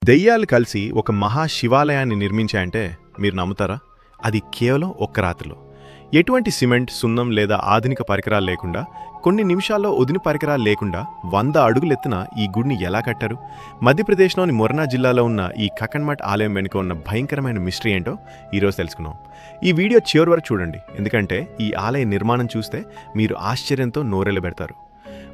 దెయ్యాలు కలిసి ఒక మహా శివాలయాన్ని నిర్మించాయంటే మీరు నమ్ముతారా? అది కేవలం ఒక్క రాత్రిలో. ఎటువంటి సిమెంట్, సున్నం లేదా ఆధునిక పరికరాలు లేకుండా, కొన్ని నిమిషాల్లో ఒదిని పరికరాలు లేకుండా 100 అడుగులెత్తున ఈ గుడిని ఎలా కట్టారు? మధ్యప్రదేశ్లోని మొర్నా జిల్లాలో ఉన్న ఈ కక్కన్మఠ్ ఆలయం వెనుక ఉన్న భయంకరమైన మిస్టరీ ఏంటో ఈరోజు తెలుసుకున్నాం. ఈ వీడియో చివరి వరకు చూడండి, ఎందుకంటే ఈ ఆలయ నిర్మాణం చూస్తే మీరు ఆశ్చర్యంతో నోరెళ్లబెడతారు.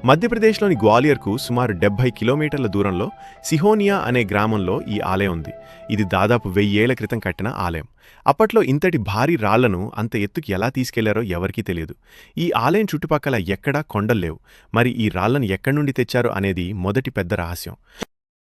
మధ్యప్రదేశ్లోని గ్వాలియర్కు సుమారు 70 కిలోమీటర్ల దూరంలో సిహోనియా అనే గ్రామంలో ఈ ఆలయం ఉంది. ఇది దాదాపు 1000 ఏళ్ల క్రితం కట్టిన ఆలయం. అప్పట్లో ఇంతటి భారీ రాళ్లను అంత ఎత్తుకి ఎలా తీసుకెళ్లారో ఎవరికీ తెలియదు. ఈ ఆలయం చుట్టుపక్కల ఎక్కడా కొండల్లేవు. మరి ఈ రాళ్లను ఎక్కడి నుండి తెచ్చారో అనేది మొదటి పెద్ద రహస్యం.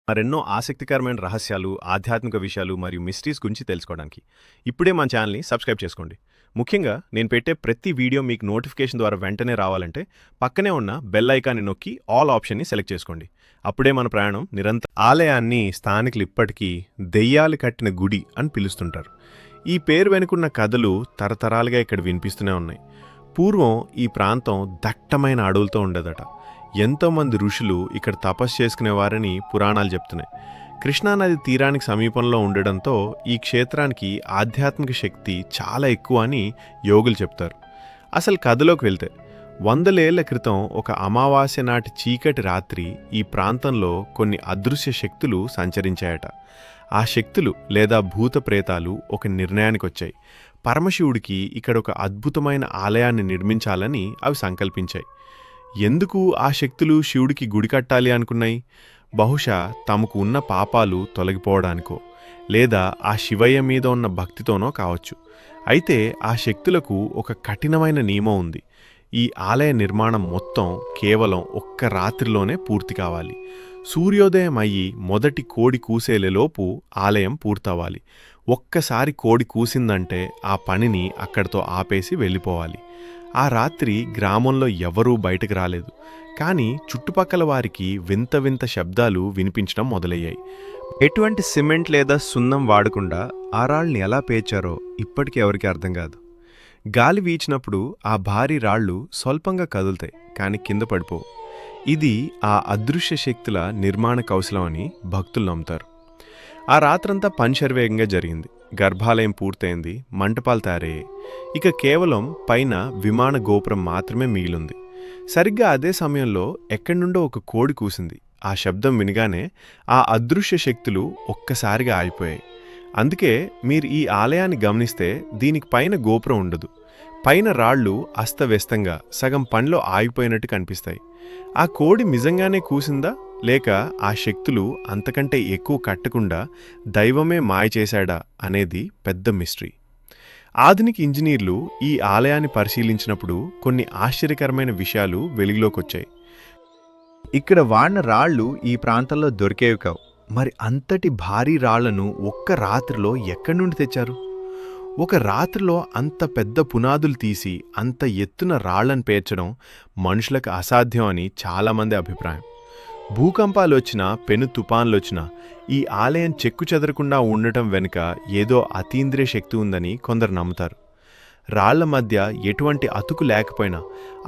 మరెన్నో ఆసక్తికరమైన రహస్యాలు, ఆధ్యాత్మిక విషయాలు మరియు మిస్టరీస్ గురించి తెలుసుకోవడానికి ఇప్పుడే మన ఛానల్ని సబ్స్క్రైబ్ చేసుకోండి. ముఖ్యంగా నేను పెట్టే ప్రతి వీడియో మీకు నోటిఫికేషన్ ద్వారా వెంటనే రావాలంటే పక్కనే ఉన్న బెల్ ఐకాన్ని నొక్కి ఆల్ ఆప్షన్ని సెలెక్ట్ చేసుకోండి. అప్పుడే మన ప్రయాణం నిరంతరం. ఆలయాన్ని స్థానికులు ఇప్పటికీ దెయ్యాలు కట్టిన గుడి అని పిలుస్తుంటారు. ఈ పేరు వెనుకున్న కథలు తరతరాలుగా ఇక్కడ వినిపిస్తూనే ఉన్నాయి. పూర్వం ఈ ప్రాంతం దట్టమైన అడవులతో ఉండేదట. ఎంతోమంది ఋషులు ఇక్కడ తపస్సు చేసుకునేవారని పురాణాలు చెప్తున్నాయి. కృష్ణానది తీరానికి సమీపంలో ఉండడంతో ఈ క్షేత్రానికి ఆధ్యాత్మిక శక్తి చాలా ఎక్కువ అని యోగులు చెప్తారు. అసలు కథలోకి వెళ్తే 100 ఏళ్ల క్రితం ఒక అమావాస్య నాటి చీకటి రాత్రి ఈ ప్రాంతంలో కొన్ని అదృశ్య శక్తులు సంచరించాయట. ఆ శక్తులు లేదా భూత ప్రేతాలు ఒక నిర్ణయానికి వచ్చాయి. పరమశివుడికి ఇక్కడ ఒక అద్భుతమైన ఆలయాన్ని నిర్మించాలని అవి సంకల్పించాయి. ఎందుకు ఆ శక్తులు శివుడికి గుడి కట్టాలి అనుకున్నాయి? బహుశా తమకు ఉన్న పాపాలు తొలగిపోవడానికో లేదా ఆ శివయ్య మీద ఉన్న భక్తితోనో కావచ్చు. అయితే ఆ శక్తులకు ఒక కఠినమైన నియమం ఉంది. ఈ ఆలయ నిర్మాణం మొత్తం కేవలం ఒక్క రాత్రిలోనే పూర్తి కావాలి. సూర్యోదయం అయ్యి మొదటి కోడి కూసేలేలోపు ఆలయం పూర్తవ్వాలి. ఒక్కసారి కోడి కూసిందంటే ఆ పనిని అక్కడితో ఆపేసి వెళ్ళిపోవాలి. ఆ రాత్రి గ్రామంలో ఎవరూ బయటకు రాలేదు. కానీ చుట్టుపక్కల వారికి వింత వింత శబ్దాలు వినిపించడం మొదలయ్యాయి. ఎటువంటి సిమెంట్ లేదా సున్నం వాడకుండా ఆ రాళ్ళని ఎలా పేర్చారో ఇప్పటికీ ఎవరికి అర్థం కాదు. గాలి వీచినప్పుడు ఆ భారీ రాళ్ళు స్వల్పంగా కదులుతాయి, కానీ కింద పడిపోవు. ఇది ఆ అదృశ్య శక్తుల నిర్మాణ కౌశలం అని భక్తులు నమ్ముతారు. ఆ రాత్రంతా పనిశర్వేగంగా జరిగింది. గర్భాలయం పూర్తయింది, మంటపాలు తయారయ్యాయి. ఇక కేవలం పైన విమాన గోపురం మాత్రమే మిగిలింది. సరిగ్గా అదే సమయంలో ఎక్కడి నుండో ఒక కోడి కూసింది. ఆ శబ్దం వినగానే ఆ అదృశ్య శక్తులు ఒక్కసారిగా ఆగిపోయాయి. అందుకే మీరు ఈ ఆలయాన్ని గమనిస్తే దీనికి పైన గోపురం ఉండదు. పైన రాళ్ళు అస్తవ్యస్తంగా సగం పనిలో ఆగిపోయినట్టు కనిపిస్తాయి. ఆ కోడి నిజంగానే కూసిందా, లేక ఆ శక్తులు అంతకంటే ఎక్కువ కట్టకుండా దైవమే మాయ చేశాడా అనేది పెద్ద మిస్టరీ. ఆధునిక ఇంజనీర్లు ఈ ఆలయాన్ని పరిశీలించినప్పుడు కొన్ని ఆశ్చర్యకరమైన విషయాలు వెలుగులోకొచ్చాయి. ఇక్కడ వాడిన రాళ్ళు ఈ ప్రాంతంలో దొరికేవి కావు. మరి అంతటి భారీ రాళ్లను ఒక్క రాత్రిలో ఎక్కడి నుండి తెచ్చారు? ఒక రాత్రిలో అంత పెద్ద పునాదులు తీసి అంత ఎత్తున రాళ్లను పేర్చడం మనుషులకు అసాధ్యం అని చాలామంది అభిప్రాయం. భూకంపాలు వచ్చినా, పెను తుపాన్లు వచ్చినా ఈ ఆలయం చెక్కు చెదరకుండా ఉండటం వెనుక ఏదో అతీంద్రియ శక్తి ఉందని కొందరు నమ్ముతారు. రాళ్ల మధ్య ఎటువంటి అతుకు లేకపోయినా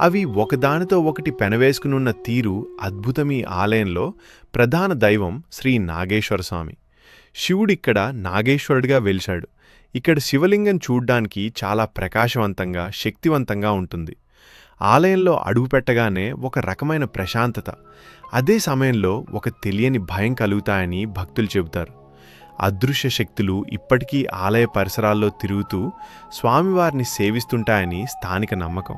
అవి ఒకదానితో ఒకటి పెనవేసుకునున్న తీరు అద్భుతం. ఈ ఆలయంలో ప్రధాన దైవం శ్రీ నాగేశ్వర స్వామి. శివుడిక్కడ నాగేశ్వరుడిగా వెలిశాడు. ఇక్కడ శివలింగం చూడ్డానికి చాలా ప్రకాశవంతంగా, శక్తివంతంగా ఉంటుంది. ఆలయంలో అడుగుపెట్టగానే ఒక రకమైన ప్రశాంతత, అదే సమయంలో ఒక తెలియని భయం కలుగుతాయని భక్తులు చెబుతారు. అదృశ్య శక్తులు ఇప్పటికీ ఆలయ పరిసరాల్లో తిరుగుతూ స్వామివారిని సేవిస్తుంటాయని స్థానిక నమ్మకం.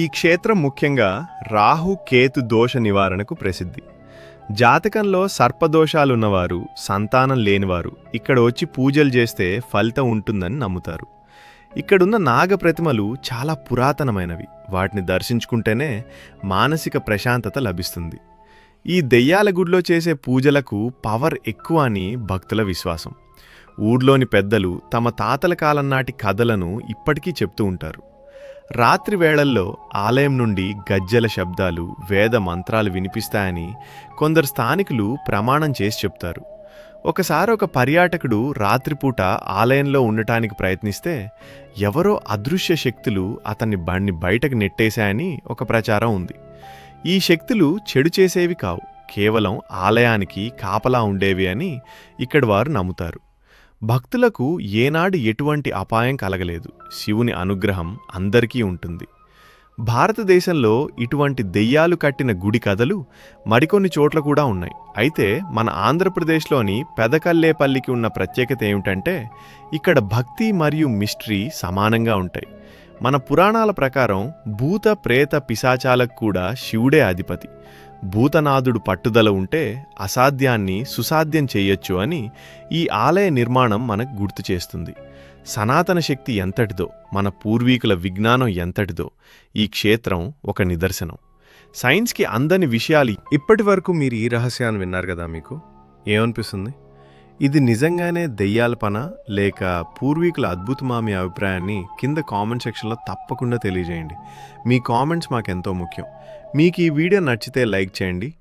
ఈ క్షేత్రం ముఖ్యంగా రాహు కేతు దోష నివారణకు ప్రసిద్ధి. జాతకంలో సర్పదోషాలున్నవారు, సంతానం లేనివారు ఇక్కడ వచ్చి పూజలు చేస్తే ఫలితం ఉంటుందని నమ్ముతారు. ఇక్కడున్న నాగప్రతిమలు చాలా పురాతనమైనవి. వాటిని దర్శించుకుంటేనే మానసిక ప్రశాంతత లభిస్తుంది. ఈ దెయ్యాల గుడిలో చేసే పూజలకు పవర్ ఎక్కువ అని భక్తుల విశ్వాసం. ఊర్లోని పెద్దలు తమ తాతల కాలం నాటి కథలను ఇప్పటికీ చెప్తూ ఉంటారు. రాత్రి వేళల్లో ఆలయం నుండి గజ్జెల శబ్దాలు, వేద మంత్రాలు వినిపిస్తాయని కొందరు స్థానికులు ప్రమాణం చేసి చెప్తారు. ఒకసారి ఒక పర్యాటకుడు రాత్రిపూట ఆలయంలో ఉండటానికి ప్రయత్నిస్తే ఎవరో అదృశ్య శక్తులు అతన్ని బయటకు నెట్టేశాయని ఒక ప్రచారం ఉంది. ఈ శక్తులు చెడు చేసేవి కావు, కేవలం ఆలయానికి కాపలా ఉండేవి అని ఇక్కడి వారు నమ్ముతారు. భక్తులకు ఏనాడు ఎటువంటి అపాయం కలగలేదు. శివుని అనుగ్రహం అందరికీ ఉంటుంది. భారతదేశంలో ఇటువంటి దెయ్యాలు కట్టిన గుడి కథలు మరికొన్ని చోట్ల కూడా ఉన్నాయి. అయితే మన ఆంధ్రప్రదేశ్లోని పెదకల్లేపల్లికి ఉన్న ప్రత్యేకత ఏమిటంటే ఇక్కడ భక్తి మరియు మిస్టరీ సమానంగా ఉంటాయి. మన పురాణాల ప్రకారం భూత ప్రేత పిశాచాలకు కూడా శివుడే అధిపతి. భూతనాథుడు పట్టుదల ఉంటే అసాధ్యాన్ని సుసాధ్యం చేయొచ్చు అని ఈ ఆలయ నిర్మాణం మనకు గుర్తు చేస్తుంది. సనాతన శక్తి ఎంతటిదో, మన పూర్వీకుల విజ్ఞానం ఎంతటిదో ఈ క్షేత్రం ఒక నిదర్శనం. సైన్స్కి అందని విషయాలు. ఇప్పటి వరకు మీరు ఈ రహస్యాన్ని విన్నారు కదా, మీకు ఏమనిపిస్తుంది? ఇది నిజంగానే దెయ్యాల పన లేక పూర్వీకుల అద్భుతమా? మీ అభిప్రాయాన్ని కింద కామెంట్ సెక్షన్లో తప్పకుండా తెలియజేయండి. మీ కామెంట్స్ మాకెంతో ముఖ్యం. మీకు ఈ వీడియో నచ్చితే లైక్ చేయండి,